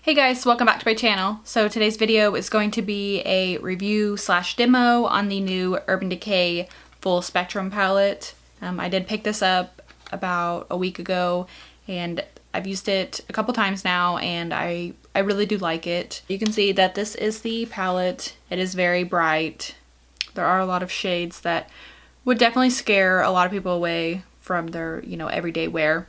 Hey guys, welcome back to my channel. So today's video is going to be a review slash demo on the new Urban Decay Full Spectrum palette. I did pick this up about a week ago and I've used it a couple times now and I really do like it. You can see that this is the palette. It is very bright. There are a lot of shades that would definitely scare a lot of people away from their, everyday wear.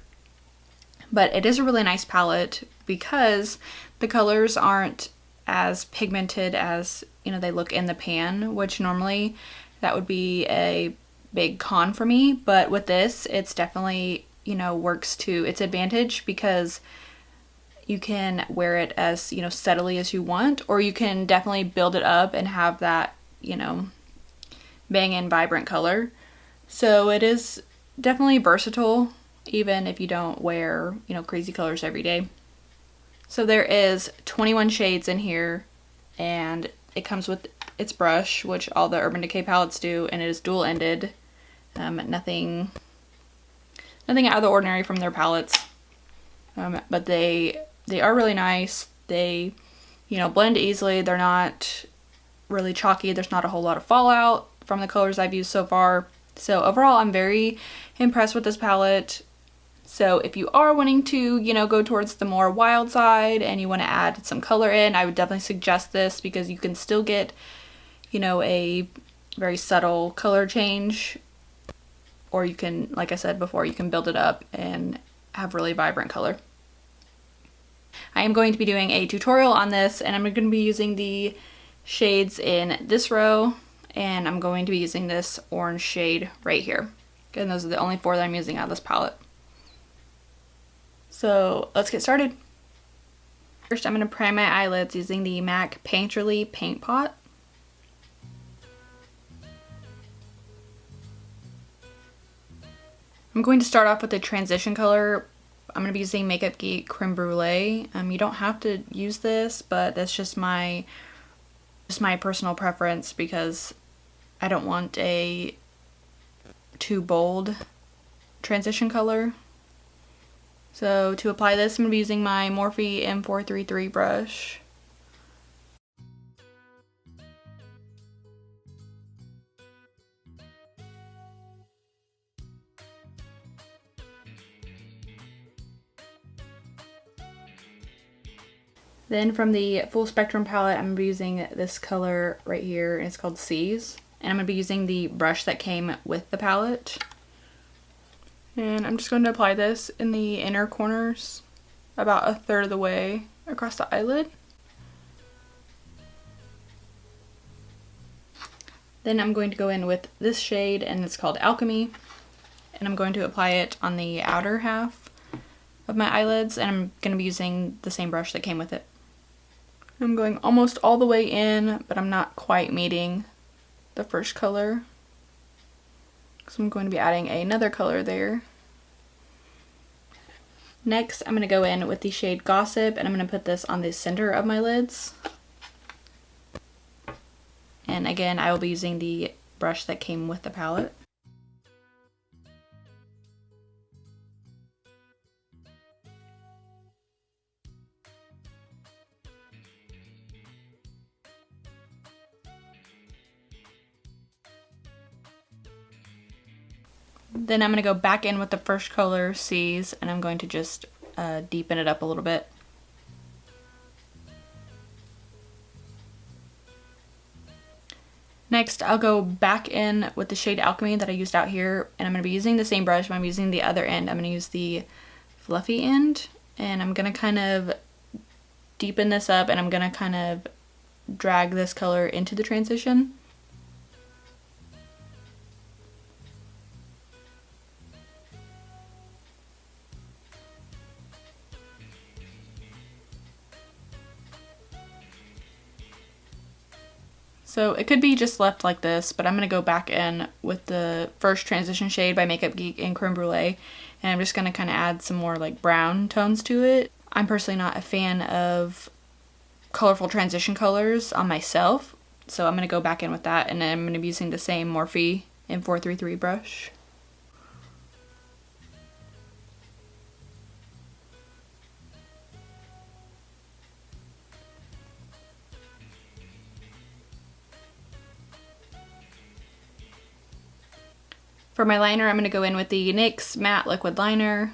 But it is a really nice palette because the colors aren't as pigmented as, they look in the pan, which normally that would be a big con for me. But with this, it's definitely, works to its advantage because you can wear it as, steadily as you want, or you can definitely build it up and have that, banging vibrant color. So it is definitely versatile, even if you don't wear, crazy colors every day. So there is 21 shades in here, and it comes with its brush, which all the Urban Decay palettes do, and it is dual-ended. Nothing out of the ordinary from their palettes, but they are really nice. They, blend easily. They're not really chalky. There's not a whole lot of fallout from the colors I've used so far. So overall, I'm very impressed with this palette. So if you are wanting to, go towards the more wild side and you want to add some color in, I would definitely suggest this because you can still get, a very subtle color change. Or you can, like I said before, you can build it up and have really vibrant color. I am going to be doing a tutorial on this and I'm going to be using the shades in this row and I'm going to be using this orange shade right here. And those are the only four that I'm using out of this palette. So let's get started. First, I'm going to prime my eyelids using the MAC Painterly Paint Pot. I'm going to start off with the transition color. I'm going to be using Makeup Geek Creme Brulee. You don't have to use this, but that's just my personal preference because I don't want a too bold transition color. So to apply this, I'm going to be using my Morphe M433 brush. Then from the Full Spectrum palette, I'm going to be using this color right here, and it's called Seas. And I'm going to be using the brush that came with the palette. And I'm just going to apply this in the inner corners, about a third of the way across the eyelid. Then I'm going to go in with this shade, and it's called Alchemy. And I'm going to apply it on the outer half of my eyelids, and I'm going to be using the same brush that came with it. I'm going almost all the way in, but I'm not quite meeting the first color. So I'm going to be adding another color there. Next, I'm going to go in with the shade Gossip, and I'm going to put this on the center of my lids. And again, I will be using the brush that came with the palette. Then I'm going to go back in with the first color, Seas, and I'm going to just deepen it up a little bit. Next, I'll go back in with the shade Alchemy that I used out here, and I'm going to be using the same brush, but I'm using the other end. I'm going to use the fluffy end, and I'm going to kind of deepen this up, and I'm going to kind of drag this color into the transition. So it could be just left like this, but I'm going to go back in with the first transition shade by Makeup Geek in Creme Brulee, and I'm just going to kind of add some more like brown tones to it. I'm personally not a fan of colorful transition colors on myself, so I'm going to go back in with that, and then I'm going to be using the same Morphe M433 brush. For my liner, I'm going to go in with the NYX Matte Liquid Liner.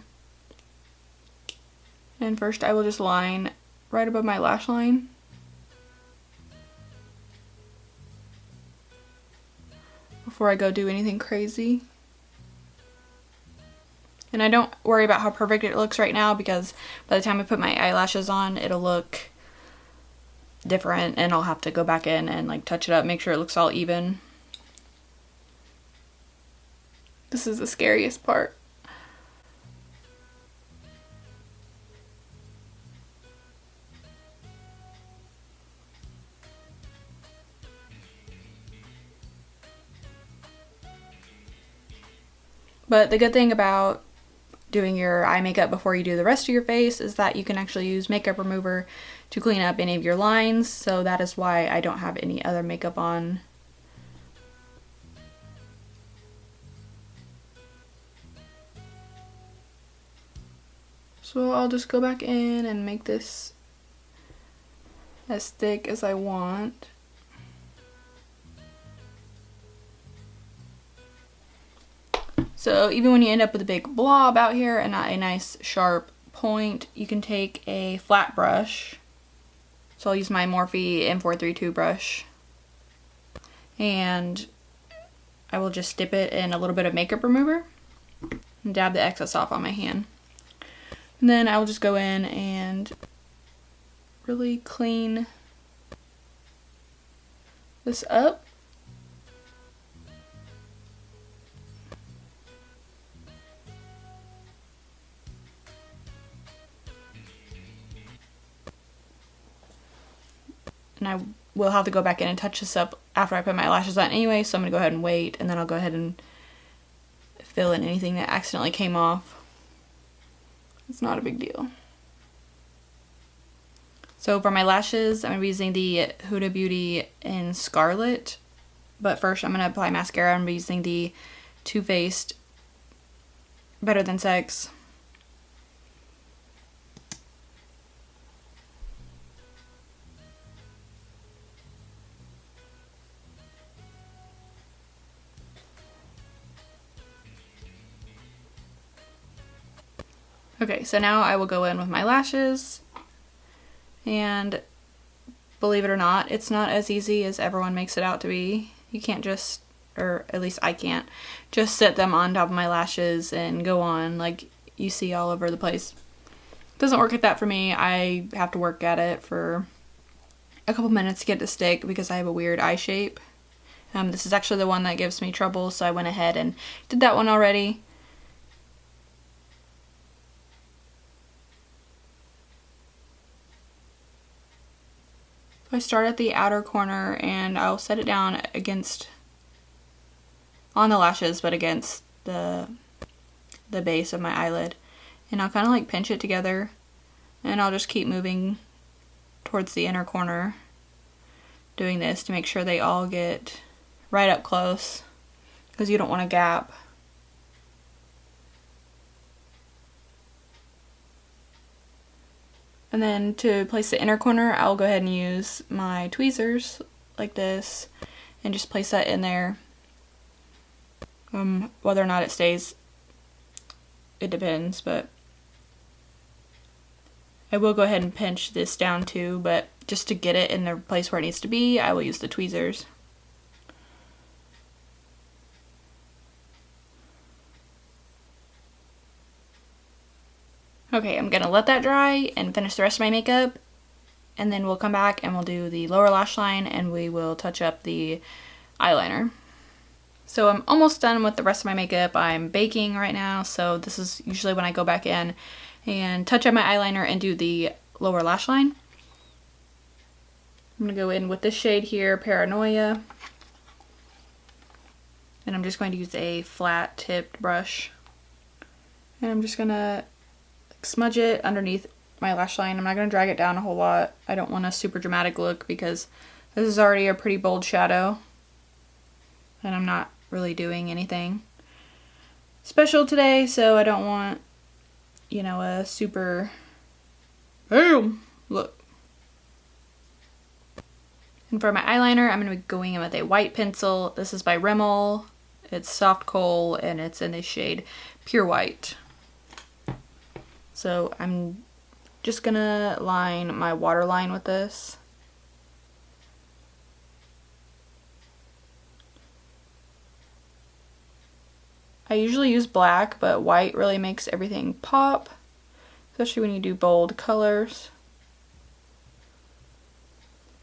And first I will just line right above my lash line. Before I go do anything crazy. And I don't worry about how perfect it looks right now because by the time I put my eyelashes on, it'll look different and I'll have to go back in and like touch it up, make sure it looks all even. This is the scariest part. But the good thing about doing your eye makeup before you do the rest of your face is that you can actually use makeup remover to clean up any of your lines, so that is why I don't have any other makeup on. So I'll just go back in and make this as thick as I want. So even when you end up with a big blob out here and not a nice sharp point, you can take a flat brush. So I'll use my Morphe M432 brush. And I will just dip it in a little bit of makeup remover and dab the excess off on my hand. And then I will just go in and really clean this up. And I will have to go back in and touch this up after I put my lashes on anyway, so I'm going to go ahead and wait, and then I'll go ahead and fill in anything that accidentally came off. It's not a big deal. So for my lashes, I'm going to be using the Huda Beauty in Scarlet, but first I'm going to apply mascara. I'm going to be using the Too Faced Better Than Sex. Okay, so now I will go in with my lashes, and believe it or not, it's not as easy as everyone makes it out to be. You can't just, or at least I can't, just set them on top of my lashes and go on like you see all over the place. It doesn't work like that for me. I have to work at it for a couple minutes to get it to stick because I have a weird eye shape. This is actually the one that gives me trouble, so I went ahead and did that one already. I start at the outer corner and I'll set it down on the lashes, but against the base of my eyelid. And I'll kind of like pinch it together, and I'll just keep moving towards the inner corner doing this to make sure they all get right up close, because you don't want a gap. And then to place the inner corner, I'll go ahead and use my tweezers like this and just place that in there. Whether or not it stays, it depends, but I will go ahead and pinch this down too, but just to get it in the place where it needs to be, I will use the tweezers. Okay, I'm gonna let that dry and finish the rest of my makeup, and then we'll come back and we'll do the lower lash line and we will touch up the eyeliner. So I'm almost done with the rest of my makeup. I'm baking right now, so this is usually when I go back in and touch up my eyeliner and do the lower lash line. I'm gonna go in with this shade here, Paranoia, and I'm just going to use a flat tipped brush, and I'm just gonna smudge it underneath my lash line. I'm not going to drag it down a whole lot. I don't want a super dramatic look because this is already a pretty bold shadow and I'm not really doing anything special today, so I don't want, you know, a super boom look. And for my eyeliner, I'm going to be going in with a white pencil. This is by Rimmel. It's Soft Coal and it's in the shade Pure White. So I'm just gonna line my waterline with this. I usually use black, but white really makes everything pop, especially when you do bold colors.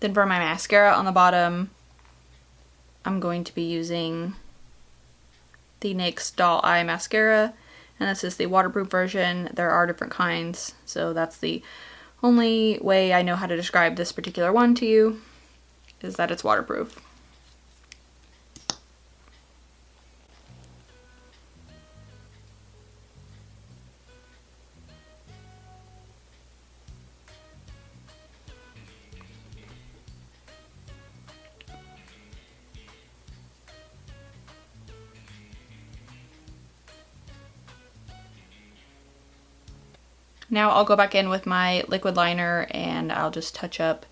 Then for my mascara on the bottom, I'm going to be using the NYX Doll Eye Mascara, and this is the waterproof version. There are different kinds, so that's the only way I know how to describe this particular one to you, is that it's waterproof. Now I'll go back in with my liquid liner and I'll just touch up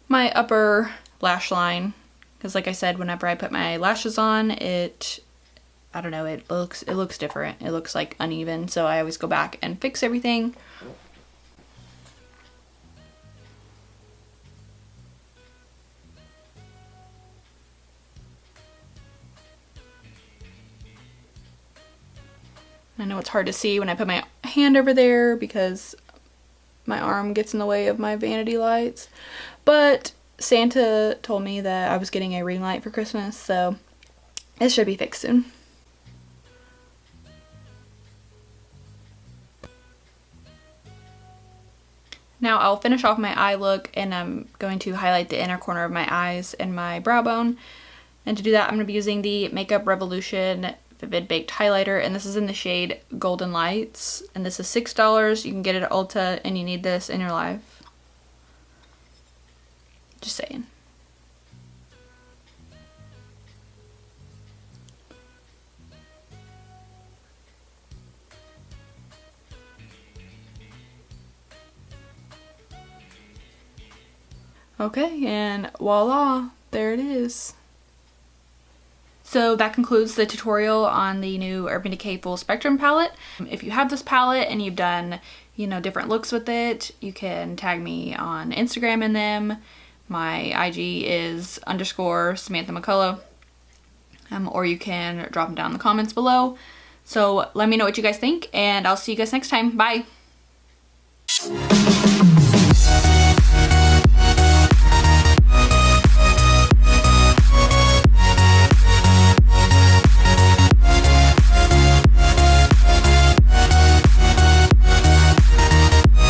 my upper lash line, because like I said, whenever I put my lashes on, I don't know, it looks different. It looks like uneven, so I always go back and fix everything. I know it's hard to see when I put my hand over there because my arm gets in the way of my vanity lights, but Santa told me that I was getting a ring light for Christmas, so it should be fixed soon. Now I'll finish off my eye look, and I'm going to highlight the inner corner of my eyes and my brow bone. And to do that, I'm going to be using the Makeup Revolution Vivid Baked Highlighter, and this is in the shade Golden Lights, and this is $6. You can get it at Ulta, and you need this in your life. Just saying. Okay, and voila, there it is. So that concludes the tutorial on the new Urban Decay Full Spectrum palette. If you have this palette and you've done, different looks with it, you can tag me on Instagram in them. My IG is _Samantha McCullough. Or you can drop them down in the comments below. So let me know what you guys think, and I'll see you guys next time. Bye!